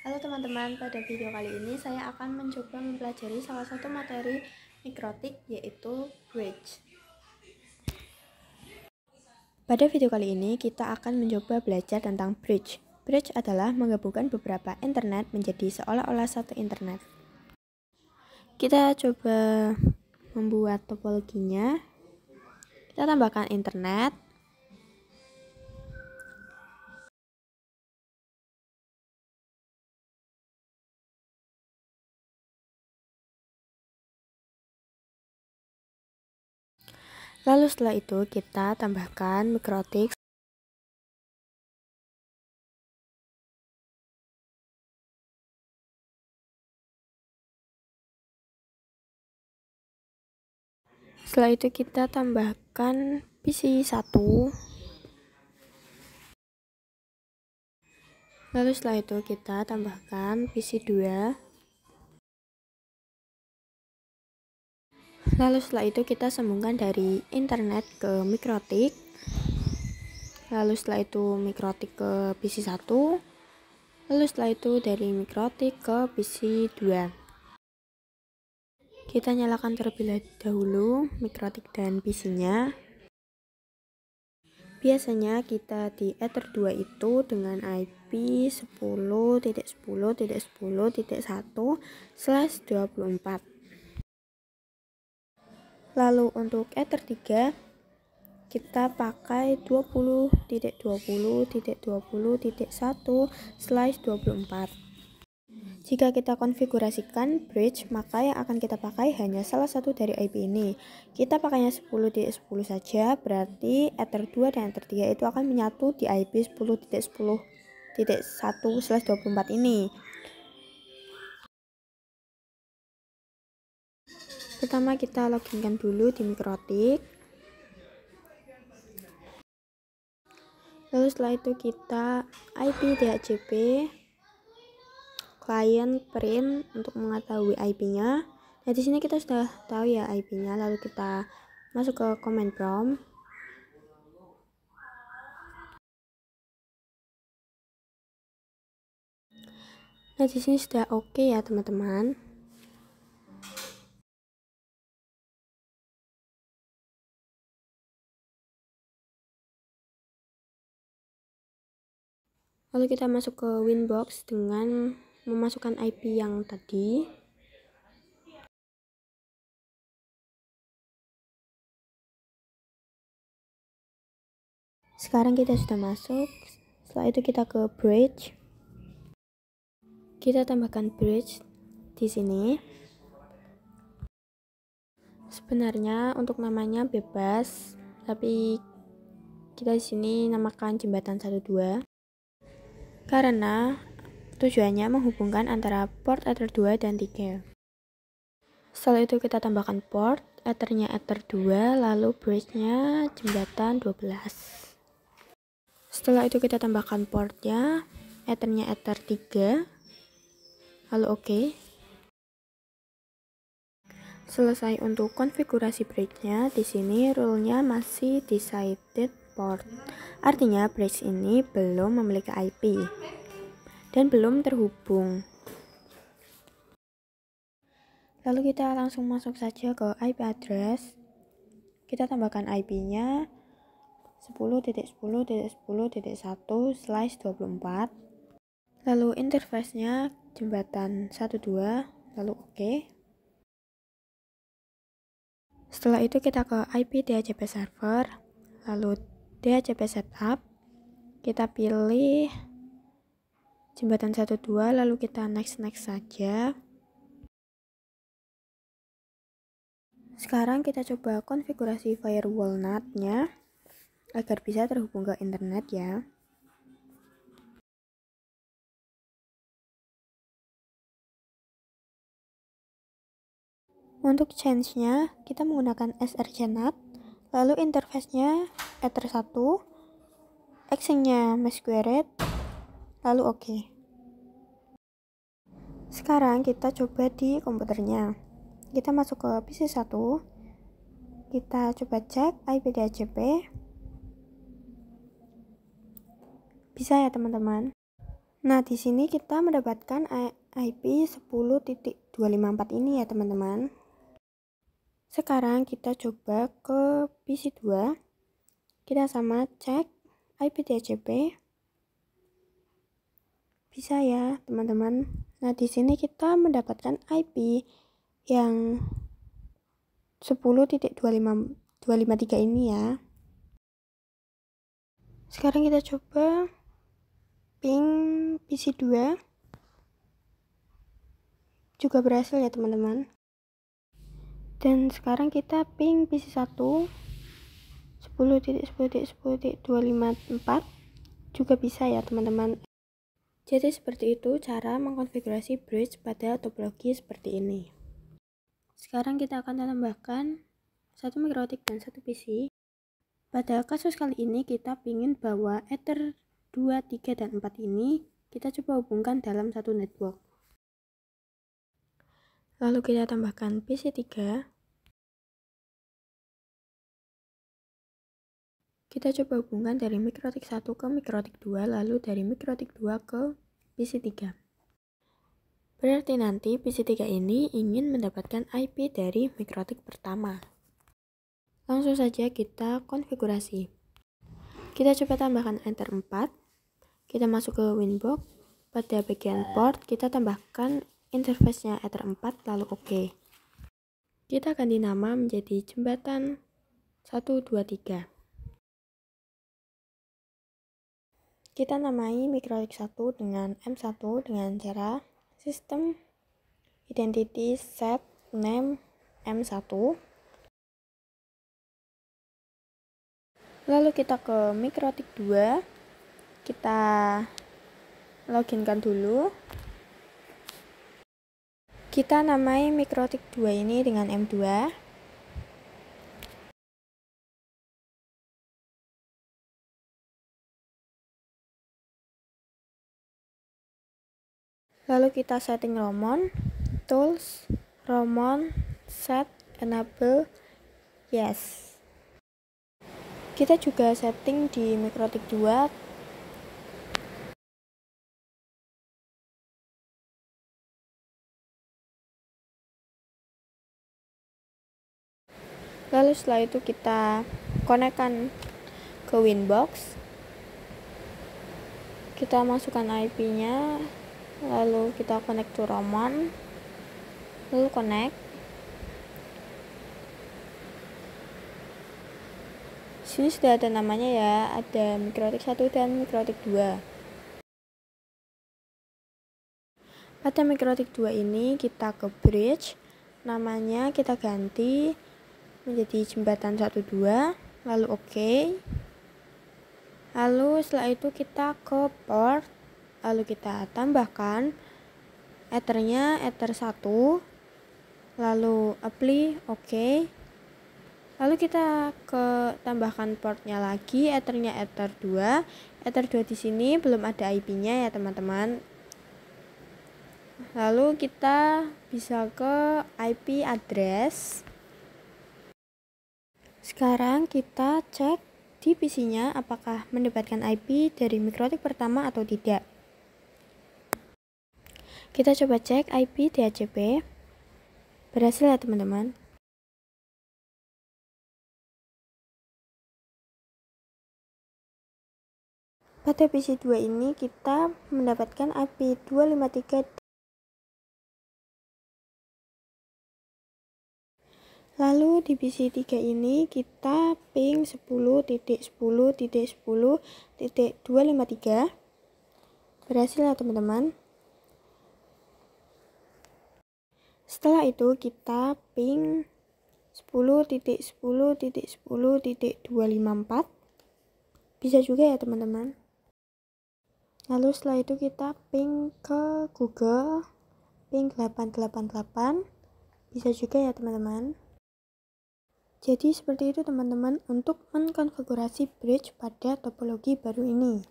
Halo teman-teman, pada video kali ini saya akan mencoba mempelajari salah satu materi mikrotik yaitu bridge. Pada video kali ini kita akan mencoba belajar tentang bridge. Bridge adalah menggabungkan beberapa internet menjadi seolah-olah satu internet. Kita coba membuat topologinya. Kita tambahkan internet. Lalu setelah itu kita tambahkan mikrotik. Setelah itu kita tambahkan PC1. Lalu setelah itu kita tambahkan PC2. Lalu setelah itu kita sambungkan dari internet ke mikrotik. Lalu setelah itu mikrotik ke PC1. Lalu setelah itu dari mikrotik ke PC2. Kita nyalakan terlebih dahulu mikrotik dan PC-nya. Biasanya kita di Ether 2 itu dengan IP 10.10.10.1/24. Lalu untuk Ether 3 kita pakai 20.20.20.1/24. Jika kita konfigurasikan bridge, maka yang akan kita pakai hanya salah satu dari IP ini. Kita pakainya 10.10 saja, berarti Ether 2 dan Ether 3 itu akan menyatu di IP 10.10.1/24 ini. Pertama kita loginkan dulu di mikrotik. Lalu setelah itu kita IP DHCP client print untuk mengetahui IP-nya. Nah, di sini kita sudah tahu ya IP-nya. Lalu kita masuk ke command prompt. Nah, di sini sudah oke ya, teman-teman. Lalu kita masuk ke Winbox dengan memasukkan IP yang tadi. Sekarang kita sudah masuk. Setelah itu kita ke bridge. Kita tambahkan bridge di sini. Sebenarnya untuk namanya bebas, tapi kita di sini namakan jembatan 12 karena tujuannya menghubungkan antara port Ether 2 dan 3. Setelah itu kita tambahkan port, Ethernya Ether 2, lalu bridge-nya jembatan 12. Setelah itu kita tambahkan portnya, Ethernya Ether 3, lalu oke. Selesai untuk konfigurasi bridge-nya. Di sini rule-nya masih decided port. Artinya bridge ini belum memiliki IP dan belum terhubung. Lalu kita langsung masuk saja ke IP address. Kita tambahkan IP-nya 10.10.10.1/24. Lalu interface-nya jembatan 12, lalu oke. Setelah itu kita ke IP DHCP server, lalu DHCP setup. Kita pilih jembatan 12, lalu kita next saja. Sekarang kita coba konfigurasi firewall NAT-nya agar bisa terhubung ke internet ya. Untuk change-nya kita menggunakan SRC NAT, lalu interface-nya Ether 1, action-nya mesh squared, lalu oke. Sekarang kita coba di komputernya. Kita masuk ke PC1. Kita coba cek IP DHCP. Bisa ya teman-teman. Nah, di sini kita mendapatkan IP 10.254 ini ya teman-teman. Sekarang kita coba ke PC 2. Kita sama cek IP DHCP. Bisa ya teman-teman. Nah, di sini kita mendapatkan IP yang 10.253 ini ya. Sekarang kita coba ping PC 2. Juga berhasil ya teman-teman. Dan sekarang kita ping PC 1 10.10.10.254 juga bisa ya teman-teman. Jadi seperti itu cara mengkonfigurasi bridge pada topologi seperti ini. Sekarang kita akan tambahkan satu mikrotik dan satu PC. Pada kasus kali ini kita ingin bahwa Ether 2, 3, dan 4 ini kita coba hubungkan dalam satu network. Lalu kita tambahkan PC 3. Kita coba hubungkan dari mikrotik 1 ke mikrotik 2, lalu dari mikrotik 2 ke PC 3. Berarti nanti PC 3 ini ingin mendapatkan IP dari mikrotik pertama. Langsung saja kita konfigurasi. Kita coba tambahkan Ether 4. Kita masuk ke Winbox. Pada bagian port kita tambahkan interface-nya Ether 4 lalu OK. Kita ganti nama menjadi jembatan 123. Kita namai mikrotik 1 dengan M1 dengan cara sistem identity set name M1. Lalu kita ke mikrotik 2. Kita loginkan dulu. Kita namai mikrotik 2 ini dengan M2. Lalu kita setting Romon, tools, Romon, set, enable, yes. Kita juga setting di mikrotik 2. Lalu setelah itu kita konekkan ke Winbox. Kita masukkan IP-nya, lalu kita connect to Romon, lalu connect. Sini sudah ada namanya ya, ada mikrotik 1 dan mikrotik 2. Pada mikrotik 2 ini kita ke bridge, namanya kita ganti menjadi jembatan 12, lalu OK. Lalu setelah itu kita ke port, lalu kita tambahkan Ethernya Ether 1, lalu apply OK. Lalu kita ke tambahkan portnya lagi, Ethernya Ether 2. Ether 2 di sini belum ada IP-nya ya teman-teman. Lalu kita bisa ke IP address. Sekarang kita cek di PC-nya apakah mendapatkan IP dari mikrotik pertama atau tidak. Kita coba cek IP DHCP. Berhasil ya teman-teman. Pada PC 2 ini kita mendapatkan IP 253. Lalu di PC 3 ini kita ping 10.10.10.253. Berhasil ya teman-teman. Setelah itu kita ping 10.10.10.254. Bisa juga ya teman-teman. Lalu setelah itu kita ping ke Google, ping 888. Bisa juga ya teman-teman. Jadi seperti itu teman-teman untuk mengkonfigurasi bridge pada topologi baru ini.